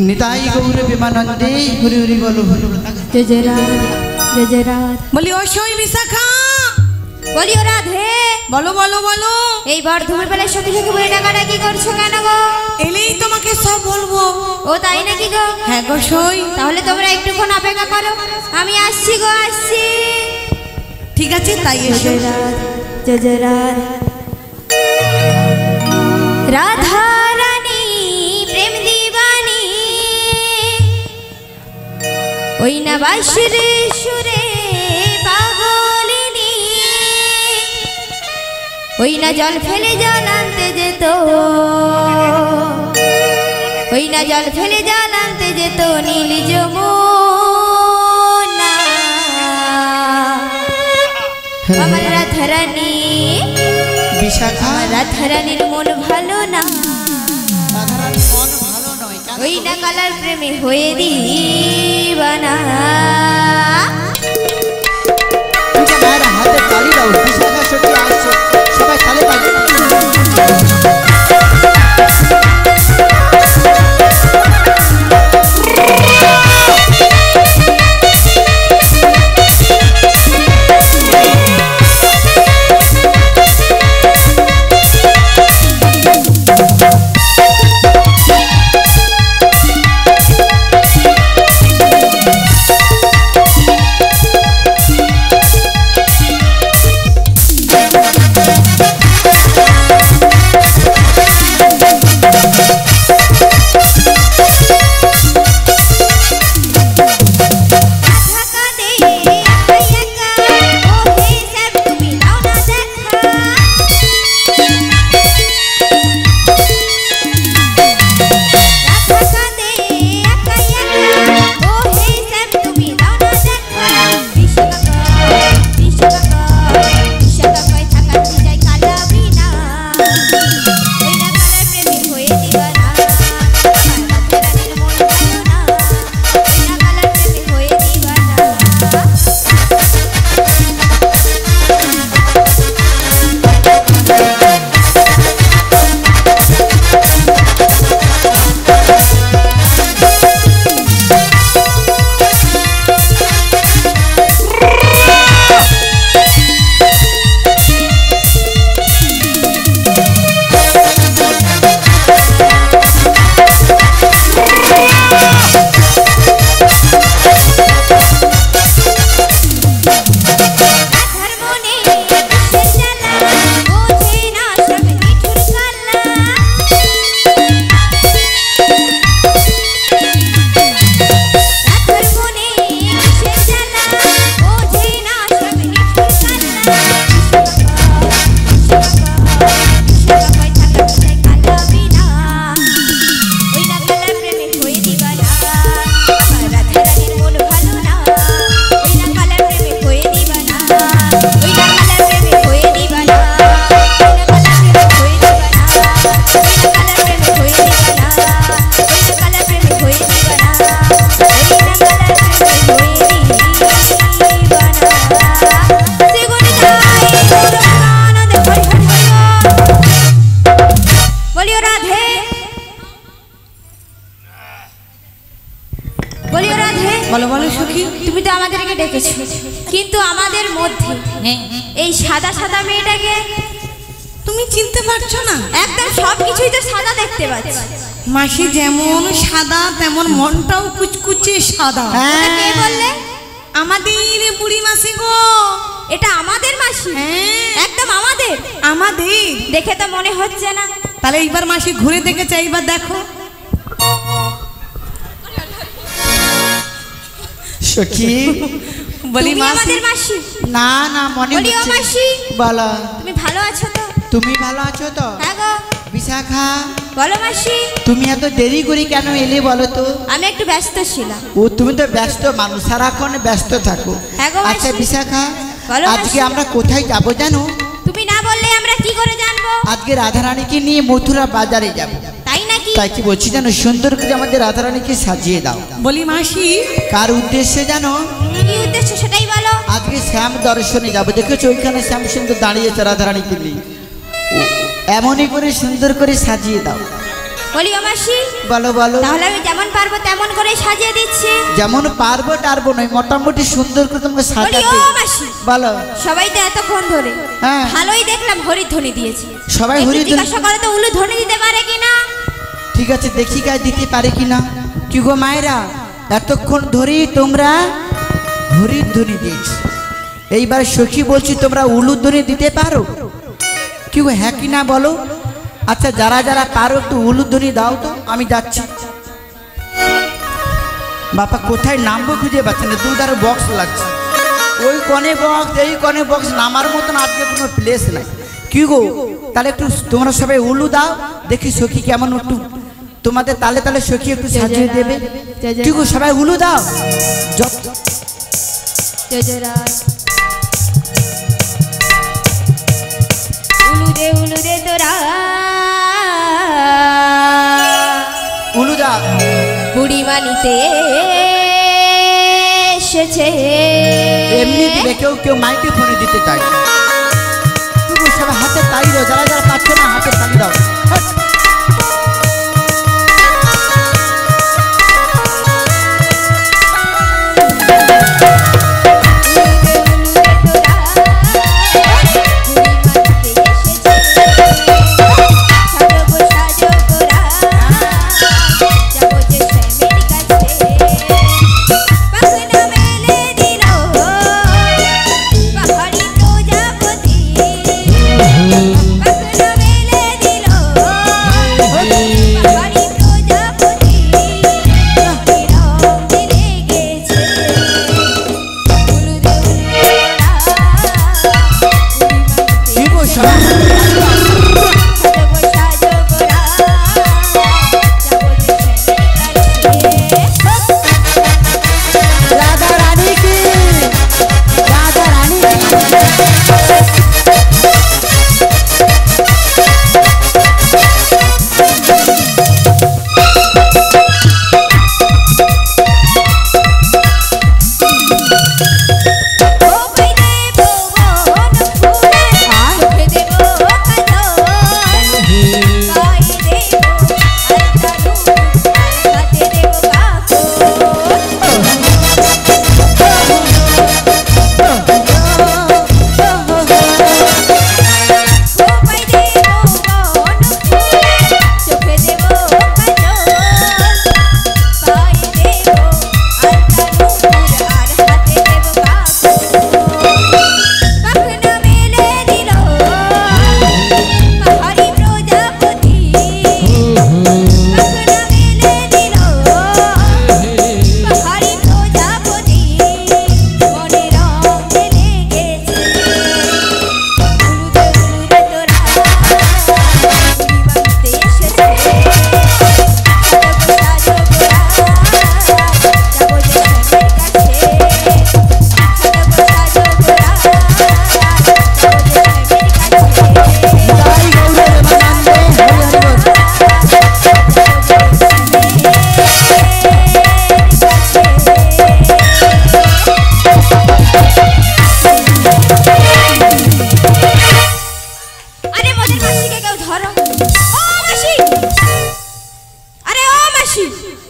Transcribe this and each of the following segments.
निताई गौर विमानंदे हरि हरि बोलो जय जय राधे जय जय राधे। बोलियो ओशोई विशाखा बोलियो राधे। बोलो बोलो बोलो এই বার ধুমের বেলা সখী সখী বলে ডাকাডাকি করছো কেন গো? এলেই তোমাকে সব বলবো। ও তাই নাকি গো? হ্যাঁ গো সই। তাহলে তোমরা একটুক্ষণ অপেক্ষা করো, আমি আসছি গো আসছি। ঠিক আছে তাই এসো। জয় জয় রাধে। রাধা রানী প্রেম দিবানী ওই না বাঁশিরে সুরে পাগলিনী ওই না জল ফেলে জল আনতে যেত ওই না জল ফেলে জল আনতে যেত নীল যমুনা আমার রাধা রানী विशाखा রাধা রানীর মন ভালো না ওই না কালার প্রেমে হয়ে দিবানা मेरा हाथे ताली दाओ विशाखा सखी आसो सबाई ताले ताली बोलो बोलो सखी তুমি তো আমাদেরকে ডেকেছো কিন্তু আমাদের মধ্যে এই সাদা সাদা মেয়েটাকে তুমি চিনতে পারছো না? একদম সবকিছুই তো সাদা দেখতে পাচ্ছি। মাসি যেমন সাদা তেমন মনটাও কুচকুচে সাদা। কে বললে? আমাদের বুড়ি মাসি গো। এটা আমাদের মাসি? একদম আমাদের। আমাদের দেখে তো মনে হচ্ছে না। তাহলে এইবার মাসি ঘুরে দেখেছে, এইবার দেখো। सखी বলি আমাদের মাসি? না না মনে বলি ও মাসি বলো তুমি ভালো আছো তো? তুমি ভালো আছো তো? হ্যাঁ গো। विशाखा বলো মাসি তুমি এত দেরি করে কেন এলে বলো তো? আমি একটু ব্যস্ত ছিলাম। ও তুমি তো ব্যস্ত মানুষ, সারাক্ষণ ব্যস্ত থাকো। আচ্ছা विशाखा আজকে আমরা কোথায় যাব জানো? তুমি না বললে আমরা কি করে জানবো? আজকে রাধারানীকে নিয়ে মথুরা বাজারে যাব। তাই নাকি? তাই কি বলছি জানো, সুন্দর করে আমাদের রাধারানীকে সাজিয়ে দাও। বলি মাসি কার উদ্দেশ্যে জানো? কি উদ্দেশ্য সেটাই বলো। আজকে শ্যাম দর্শনে যাব। দেখেছো ওইখানে শ্যাম সুন্দর দাঁড়িয়েছে রাধারানীকে নিয়ে, এমনই করে সুন্দর করে সাজিয়ে দাও। বলি ও মাসি বলো বলো। তাহলে আমি যেমন পারবো তেমন করে সাজিয়ে দিচ্ছি। যেমন পারবো টারবো নয়, মোটামুটি সুন্দর করে তোমাকে বলি সাজাতে। ও মাসি বলো। সবাই তো এতক্ষণ ধরে হ্যাঁ ভালোই দেখলাম হরিধ্বনি দিয়েছে, সবাই একটু হরিধ্বনি। জিজ্ঞাসা করে তো উলু ধ্বনি দিতে পারে কিনা। ঠিক আছে দেখি গায়ে দিতে পারে কিনা। কি গো মায়েরা, এতক্ষণ ধরেই তোমরা হরিধ্বনি দিয়েছ, এইবার সখী বলছি তোমরা উলুধ্বনি দিতে পারো? কি গো হ্যাঁ কি না বলো। আচ্ছা যারা যারা পারো একটু উলুধ্বনি দাও তো, আমি যাচ্ছি। বাপা কোথায় নামবো খুঁজে পাচ্ছে না, দুধারে বক্স লাগছে, ওই কনে বক্স এই কনে বক্স, নামার মতন আজকে কোনো প্লেস নাই। কি গো তাহলে একটু তোমরা সবাই উলু দাও, দেখি সখী কেমন একটু তোমাদের তালে তালে সখী একটু সাজিয়ে দেবে। কি গো সবাই উলু দাও। উলু দে তোরা উলু দাও। বুড়ি মানিতে এসেছে, এমনি দিলে কেউ কেউ মাইকে ফোনে দিতে চায়। কি গো সবাই হাতে তালি দাও, যারা যারা পাচ্ছ না হাতে তালি দাও।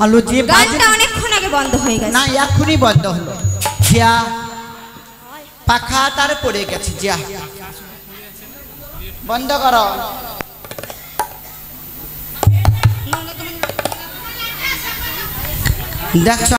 আলো যে গানটা অনেকক্ষণ আগে বন্ধ হয়ে গেছে। না এখনই বন্ধ হলো। জিয়া পাখা তার পড়ে গেছে, জিয়া বন্ধ করো। দেখছো